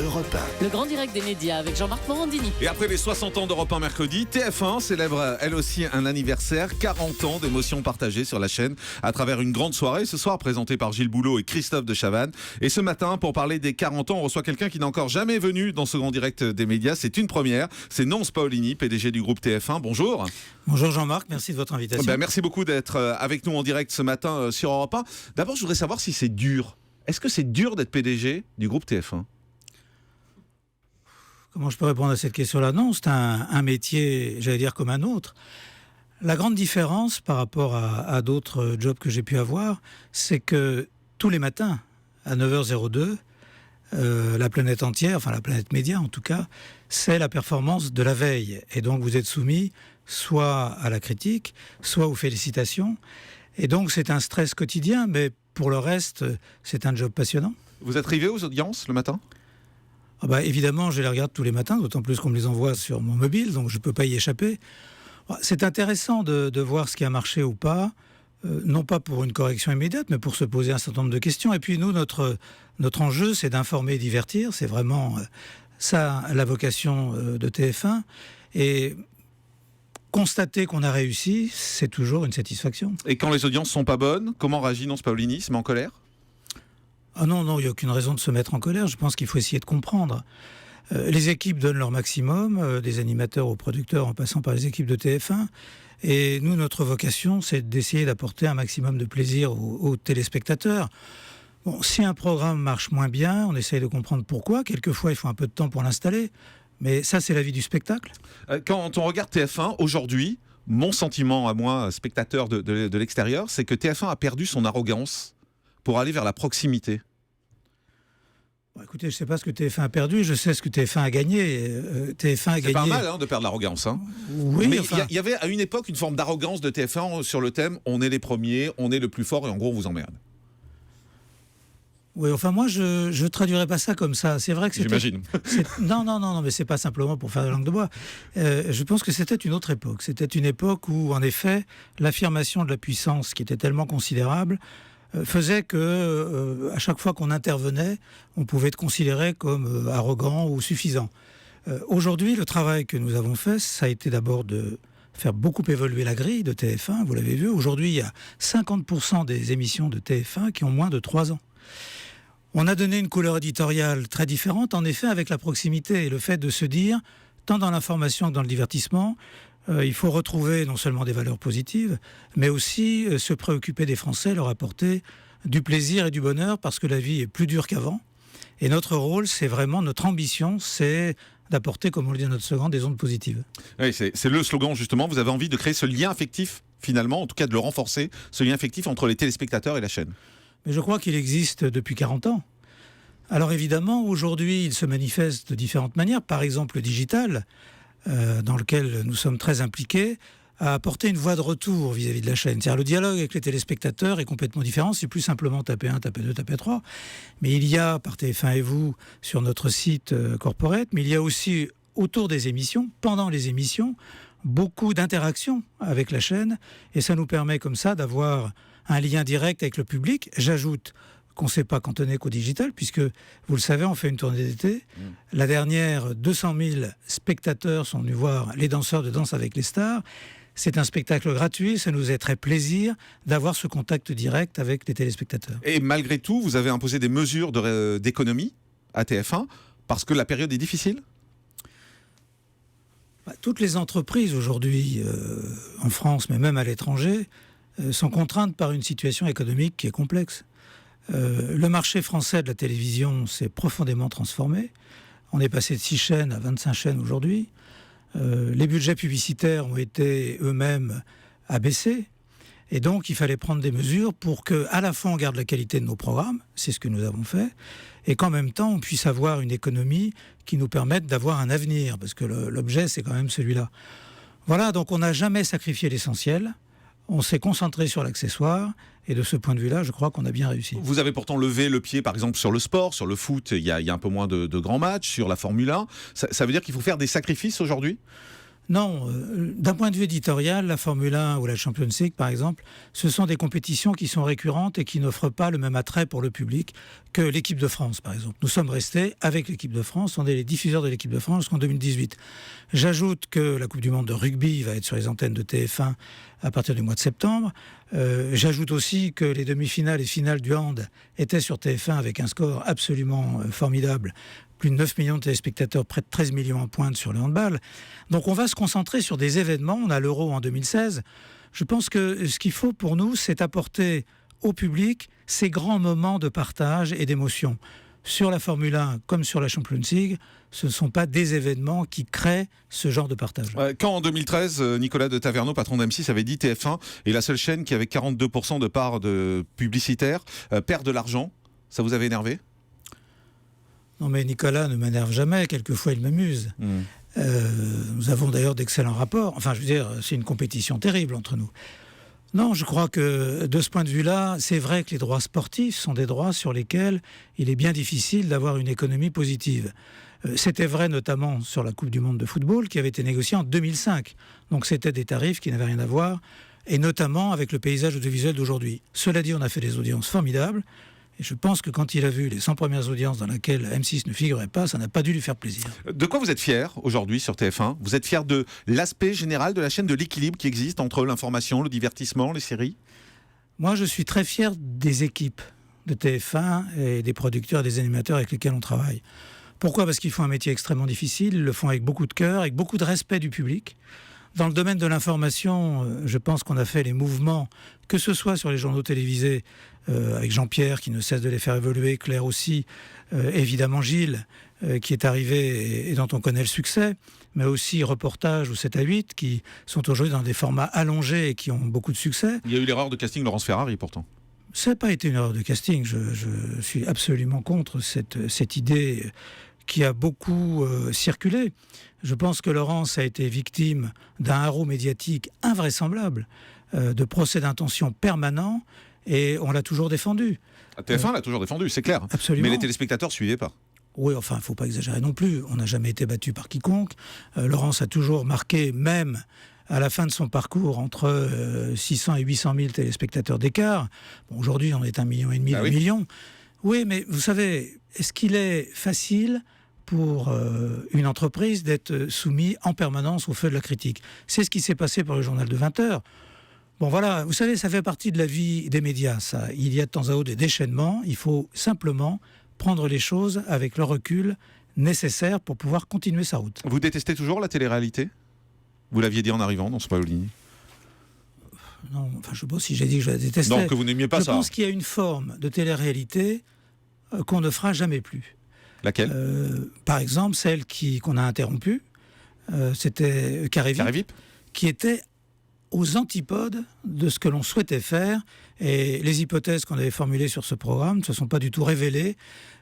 Europe 1. Le grand direct des médias avec Jean-Marc Morandini. Et après les 60 ans d'Europe 1 mercredi, TF1 célèbre elle aussi un anniversaire, 40 ans d'émotions partagées sur la chaîne à travers une grande soirée, ce soir présentée par Gilles Boulot et Christophe de Chavannes. Et ce matin, pour parler des 40 ans, on reçoit quelqu'un qui n'est encore jamais venu dans ce grand direct des médias. C'est une première, c'est Nonce Paolini, PDG du groupe TF1. Bonjour. Bonjour Jean-Marc, merci de votre invitation. Merci beaucoup d'être avec nous en direct ce matin sur Europe 1. D'abord, je voudrais savoir si c'est dur. Est-ce que c'est dur d'être PDG du groupe TF1 ? Comment je peux répondre à cette question-là ? Non, c'est un métier, j'allais dire, comme un autre. La grande différence par rapport à d'autres jobs que j'ai pu avoir, c'est que tous les matins, à 9h02, la planète entière, enfin la planète média en tout cas, c'est la performance de la veille. Et donc vous êtes soumis soit à la critique, soit aux félicitations. Et donc c'est un stress quotidien, mais pour le reste, c'est un job passionnant. Vous êtes arrivé aux audiences le matin ? Évidemment, je les regarde tous les matins, d'autant plus qu'on me les envoie sur mon mobile, donc je ne peux pas y échapper. C'est intéressant de voir ce qui a marché ou pas, non pas pour une correction immédiate, mais pour se poser un certain nombre de questions. Et puis nous, notre enjeu, c'est d'informer et divertir. C'est vraiment ça la vocation de TF1. Et constater qu'on a réussi, c'est toujours une satisfaction. Et quand les audiences sont pas bonnes, comment réagit Nonce Paolini ? Se met en colère ? Ah non, il n'y a aucune raison de se mettre en colère. Je pense qu'il faut essayer de comprendre. Les équipes donnent leur maximum, des animateurs aux producteurs en passant par les équipes de TF1. Et nous, notre vocation, c'est d'essayer d'apporter un maximum de plaisir aux téléspectateurs. Bon, si un programme marche moins bien, on essaye de comprendre pourquoi. Quelquefois, il faut un peu de temps pour l'installer. Mais ça, c'est la vie du spectacle. Quand on regarde TF1 aujourd'hui, mon sentiment à moi, spectateur de l'extérieur, c'est que TF1 a perdu son arrogance pour aller vers la proximité. Écoutez, je ne sais pas ce que TF1 a perdu, je sais ce que TF1 a gagné. TF1 a c'est gagné... pas mal de perdre l'arrogance. Oui, mais enfin... il y avait à une époque une forme d'arrogance de TF1 sur le thème « on est les premiers, on est le plus fort et en gros on vous emmerde ». Oui, enfin moi je ne traduirais pas ça comme ça. C'est vrai que c'était... J'imagine. Non, mais c'est pas simplement pour faire la langue de bois. Je pense que c'était une autre époque. C'était une époque où, en effet, l'affirmation de la puissance, qui était tellement considérable, faisait que à chaque fois qu'on intervenait, on pouvait être considéré comme arrogant ou suffisant. Aujourd'hui, le travail que nous avons fait, ça a été d'abord de faire beaucoup évoluer la grille de TF1. Vous l'avez vu, aujourd'hui, il y a 50% des émissions de TF1 qui ont moins de 3 ans. On a donné une couleur éditoriale très différente, en effet, avec la proximité et le fait de se dire, tant dans l'information que dans le divertissement, il faut retrouver non seulement des valeurs positives, mais aussi se préoccuper des Français, leur apporter du plaisir et du bonheur, parce que la vie est plus dure qu'avant. Et notre rôle, c'est vraiment, notre ambition, c'est d'apporter, comme on le dit dans notre slogan, des ondes positives. Oui, c'est le slogan, justement. Vous avez envie de créer ce lien affectif, finalement, en tout cas de le renforcer, ce lien affectif entre les téléspectateurs et la chaîne. Mais je crois qu'il existe depuis 40 ans. Alors évidemment, aujourd'hui, il se manifeste de différentes manières. Par exemple, le digital, dans lequel nous sommes très impliqués, a apporté une voie de retour vis-à-vis de la chaîne. C'est-à-dire le dialogue avec les téléspectateurs est complètement différent. C'est plus simplement taper 1, taper 2, taper 3. Mais il y a, par TF1 et vous, sur notre site corporate, mais il y a aussi autour des émissions, pendant les émissions, beaucoup d'interactions avec la chaîne. Et ça nous permet comme ça d'avoir un lien direct avec le public. J'ajoute qu'on ne s'est pas cantonné qu'au digital, puisque, vous le savez, on fait une tournée d'été. La dernière, 200 000 spectateurs sont venus voir les danseurs de Danse avec les stars. C'est un spectacle gratuit, ça nous est très plaisir d'avoir ce contact direct avec les téléspectateurs. Et malgré tout, vous avez imposé des mesures d'économie à TF1, parce que la période est difficile ? Toutes les entreprises aujourd'hui, en France, mais même à l'étranger, sont contraintes par une situation économique qui est complexe. Le marché français de la télévision s'est profondément transformé. On est passé de 6 chaînes à 25 chaînes aujourd'hui. Les budgets publicitaires ont été eux-mêmes abaissés. Et donc, il fallait prendre des mesures pour qu'à la fois on garde la qualité de nos programmes, c'est ce que nous avons fait, et qu'en même temps on puisse avoir une économie qui nous permette d'avoir un avenir, parce que l'objet c'est quand même celui-là. Voilà, donc on n'a jamais sacrifié l'essentiel. On s'est concentré sur l'accessoire, et de ce point de vue-là, je crois qu'on a bien réussi. Vous avez pourtant levé le pied, par exemple, sur le sport, sur le foot, il y a un peu moins de grands matchs, sur la Formule 1. Ça veut dire qu'il faut faire des sacrifices aujourd'hui ? Non, d'un point de vue éditorial, la Formule 1 ou la Champions League, par exemple, ce sont des compétitions qui sont récurrentes et qui n'offrent pas le même attrait pour le public que l'équipe de France, par exemple. Nous sommes restés avec l'équipe de France, on est les diffuseurs de l'équipe de France jusqu'en 2018. J'ajoute que la Coupe du Monde de rugby va être sur les antennes de TF1 à partir du mois de septembre. J'ajoute aussi que les demi-finales et finales du hand étaient sur TF1 avec un score absolument formidable. Plus de 9 millions de téléspectateurs, près de 13 millions en pointe sur le handball. Donc on va se concentrer sur des événements. On a l'Euro en 2016. Je pense que ce qu'il faut pour nous, c'est apporter au public ces grands moments de partage et d'émotion. Sur la Formule 1 comme sur la Champions League, ce ne sont pas des événements qui créent ce genre de partage. Quand en 2013, Nicolas de Taverneau, patron d'M6, avait dit TF1 est la seule chaîne qui, avec 42% de parts de publicitaires, perd de l'argent, ça vous avait énervé ? Non mais Nicolas ne m'énerve jamais, quelquefois il m'amuse. Nous avons d'ailleurs d'excellents rapports. Enfin, je veux dire, c'est une compétition terrible entre nous. Non, je crois que de ce point de vue-là, c'est vrai que les droits sportifs sont des droits sur lesquels il est bien difficile d'avoir une économie positive. C'était vrai notamment sur la Coupe du Monde de football qui avait été négociée en 2005. Donc c'était des tarifs qui n'avaient rien à voir, et notamment avec le paysage audiovisuel d'aujourd'hui. Cela dit, on a fait des audiences formidables. Et je pense que quand il a vu les 100 premières audiences dans lesquelles M6 ne figurait pas, ça n'a pas dû lui faire plaisir. De quoi vous êtes fier aujourd'hui sur TF1 ? Vous êtes fier de l'aspect général de la chaîne, de l'équilibre qui existe entre l'information, le divertissement, les séries ? Moi, je suis très fier des équipes de TF1 et des producteurs et des animateurs avec lesquels on travaille. Pourquoi ? Parce qu'ils font un métier extrêmement difficile, ils le font avec beaucoup de cœur, avec beaucoup de respect du public. Dans le domaine de l'information, je pense qu'on a fait les mouvements, que ce soit sur les journaux télévisés, avec Jean-Pierre qui ne cesse de les faire évoluer, Claire aussi, évidemment Gilles qui est arrivé et dont on connaît le succès, mais aussi Reportage ou 7 à 8 qui sont aujourd'hui dans des formats allongés et qui ont beaucoup de succès. Il y a eu l'erreur de casting Laurence Ferrari pourtant. Ça n'a pas été une erreur de casting, je suis absolument contre cette idée qui a beaucoup circulé. Je pense que Laurence a été victime d'un haro médiatique invraisemble, de procès d'intention permanent, et on l'a toujours défendu. TF1 l'a toujours défendu, c'est clair. Absolument. Mais les téléspectateurs ne suivaient pas. Oui, enfin, il ne faut pas exagérer non plus. On n'a jamais été battu par quiconque. Laurence a toujours marqué, même à la fin de son parcours, entre 600 et 800 000 téléspectateurs d'écart. Bon, aujourd'hui, on est 1,5 million, 2 millions. Oui, mais vous savez, est-ce qu'il est facile pour une entreprise d'être soumis en permanence au feu de la critique ? C'est ce qui s'est passé pour le journal de 20 heures. Bon voilà, vous savez, ça fait partie de la vie des médias, ça. Il y a de temps à autre des déchaînements, il faut simplement prendre les choses avec le recul nécessaire pour pouvoir continuer sa route. Vous détestez toujours la télé-réalité ? Vous l'aviez dit en arrivant dans ce Paolini. Non, enfin je ne sais pas si j'ai dit que je la détestais. Non, que vous n'aimiez pas ça. Je pense qu'il y a une forme de télé-réalité qu'on ne fera jamais plus. Laquelle ? Par exemple, celle qu'on a interrompue, c'était Carré VIP, qui était aux antipodes de ce que l'on souhaitait faire, et les hypothèses qu'on avait formulées sur ce programme ne se sont pas du tout révélées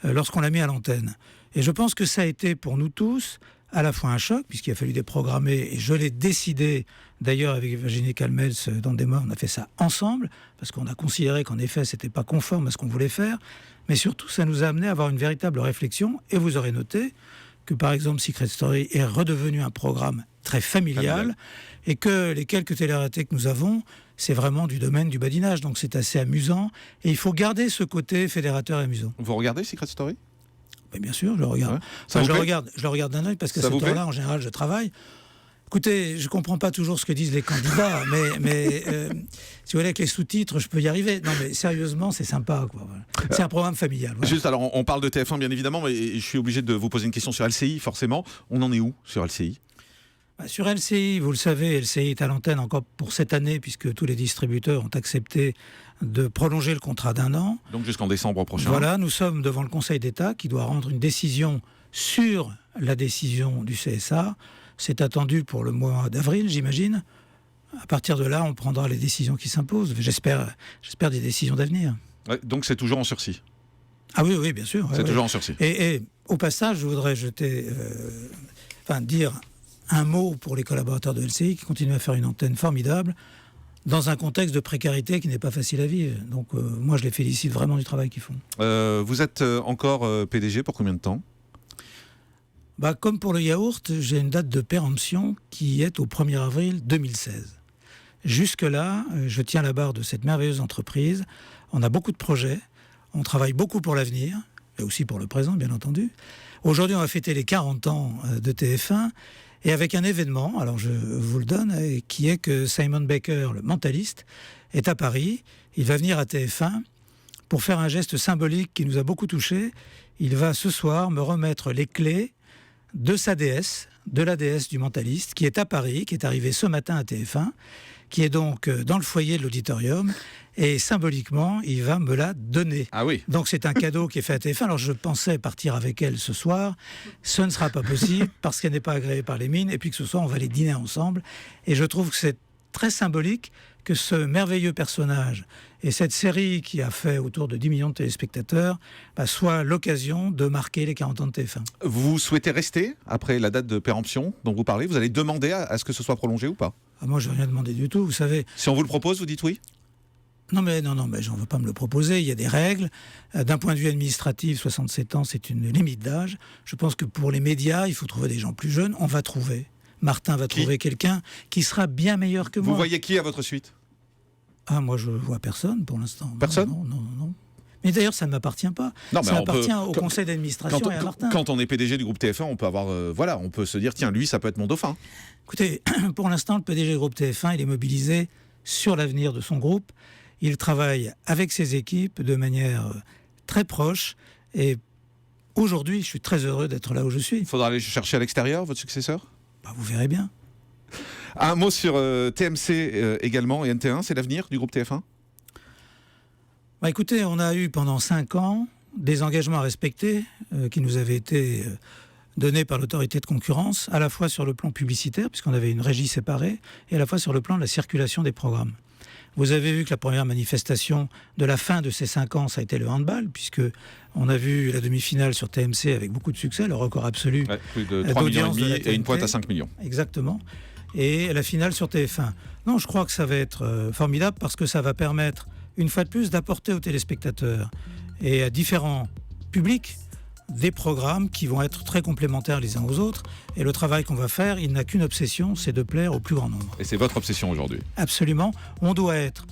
lorsqu'on l'a mis à l'antenne. Et je pense que ça a été pour nous tous à la fois un choc, puisqu'il a fallu déprogrammer, et je l'ai décidé d'ailleurs avec Virginie Calmels dans des mois, on a fait ça ensemble, parce qu'on a considéré qu'en effet c'était pas conforme à ce qu'on voulait faire, mais surtout ça nous a amené à avoir une véritable réflexion, et vous aurez noté que par exemple Secret Story est redevenu un programme très familial. Et que les quelques télé-réalités que nous avons, c'est vraiment du domaine du badinage, donc c'est assez amusant, et il faut garder ce côté fédérateur et amusant. Vous regardez Secret Story ? Mais bien sûr, je le regarde. Ouais. Enfin, je le regarde d'un œil, parce qu'à cette heure-là, en général, je travaille. Écoutez, je ne comprends pas toujours ce que disent les candidats, mais si vous voulez, avec les sous-titres, je peux y arriver. Non, mais sérieusement, c'est sympa, quoi. Voilà. C'est un programme familial. Voilà. Juste, alors, on parle de TF1, bien évidemment, mais je suis obligé de vous poser une question sur LCI, forcément. On en est où sur LCI ? Sur LCI, vous le savez, LCI est à l'antenne encore pour cette année, puisque tous les distributeurs ont accepté de prolonger le contrat d'1 an. Donc jusqu'en décembre prochain. Voilà, nous sommes devant le Conseil d'État qui doit rendre une décision sur la décision du CSA. C'est attendu pour le mois d'avril, j'imagine. À partir de là, on prendra les décisions qui s'imposent. J'espère des décisions d'avenir. Ouais, donc c'est toujours en sursis. Ah oui, bien sûr. C'est toujours en sursis. Et au passage, je voudrais dire un mot pour les collaborateurs de LCI qui continuent à faire une antenne formidable dans un contexte de précarité qui n'est pas facile à vivre. Donc moi, je les félicite vraiment du travail qu'ils font. Vous êtes encore PDG pour combien de temps ? Comme pour le yaourt, j'ai une date de péremption qui est au 1er avril 2016. Jusque-là, je tiens la barre de cette merveilleuse entreprise. On a beaucoup de projets, on travaille beaucoup pour l'avenir, et aussi pour le présent, bien entendu. Aujourd'hui, on va fêter les 40 ans de TF1, et avec un événement, alors je vous le donne, qui est que Simon Baker, le mentaliste, est à Paris. Il va venir à TF1 pour faire un geste symbolique qui nous a beaucoup touchés. Il va ce soir me remettre les clés de sa déesse, de la déesse du mentaliste, qui est à Paris, qui est arrivée ce matin à TF1, qui est donc dans le foyer de l'auditorium, et symboliquement, il va me la donner. Ah oui. Donc c'est un cadeau qui est fait à TF1. Alors je pensais partir avec elle ce soir. Ce ne sera pas possible parce qu'elle n'est pas agréée par les mines, et puis que ce soir, on va aller dîner ensemble. Et je trouve que c'est très symbolique que ce merveilleux personnage et cette série qui a fait autour de 10 millions de téléspectateurs soit l'occasion de marquer les 40 ans de TF1. Vous souhaitez rester après la date de péremption dont vous parlez? Vous allez demander à ce que ce soit prolongé ou pas? Moi, je n'ai rien demandé du tout, vous savez. Si on vous le propose, vous dites oui? Non, mais j'en veux pas me le proposer. Il y a des règles. D'un point de vue administratif, 67 ans, c'est une limite d'âge. Je pense que pour les médias, il faut trouver des gens plus jeunes. On va trouver. Martin va trouver quelqu'un qui sera bien meilleur que moi. Vous voyez qui à votre suite? Moi, je vois personne pour l'instant. Personne? Non. Mais d'ailleurs, ça ne m'appartient pas. Non, ça appartient au conseil d'administration et à Martin. Quand on est PDG du groupe TF1, on peut avoir, on peut se dire, tiens, lui, ça peut être mon dauphin. Écoutez, pour l'instant, le PDG du groupe TF1, il est mobilisé sur l'avenir de son groupe. Il travaille avec ses équipes de manière très proche. Et aujourd'hui, je suis très heureux d'être là où je suis. Il faudra aller chercher à l'extérieur, votre successeur? Vous verrez bien. Un mot sur TMC également et NT1, c'est l'avenir du groupe TF1? Écoutez, on a eu pendant 5 ans des engagements à respecter qui nous avaient été donnés par l'autorité de concurrence, à la fois sur le plan publicitaire, puisqu'on avait une régie séparée, et à la fois sur le plan de la circulation des programmes. Vous avez vu que la première manifestation de la fin de ces 5 ans, ça a été le handball, puisque on a vu la demi-finale sur TMC avec beaucoup de succès, le record absolu. Plus de 3,5 millions et une pointe à 5 millions. Exactement. Et la finale sur TF1. Non, je crois que ça va être formidable parce que ça va permettre, une fois de plus, d'apporter aux téléspectateurs et à différents publics des programmes qui vont être très complémentaires les uns aux autres. Et le travail qu'on va faire, il n'a qu'une obsession, c'est de plaire au plus grand nombre. Et c'est votre obsession aujourd'hui? Absolument. On doit être,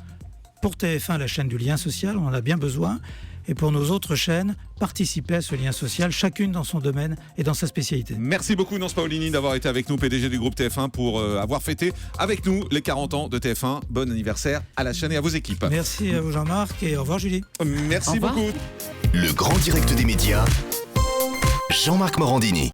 pour TF1, la chaîne du lien social, on en a bien besoin. Et pour nos autres chaînes, participer à ce lien social, chacune dans son domaine et dans sa spécialité. Merci beaucoup Nance Paolini d'avoir été avec nous, PDG du groupe TF1, pour avoir fêté avec nous les 40 ans de TF1. Bon anniversaire à la chaîne et à vos équipes. Merci à vous Jean-Marc et au revoir Julie. Merci beaucoup. Le grand direct des médias, Jean-Marc Morandini.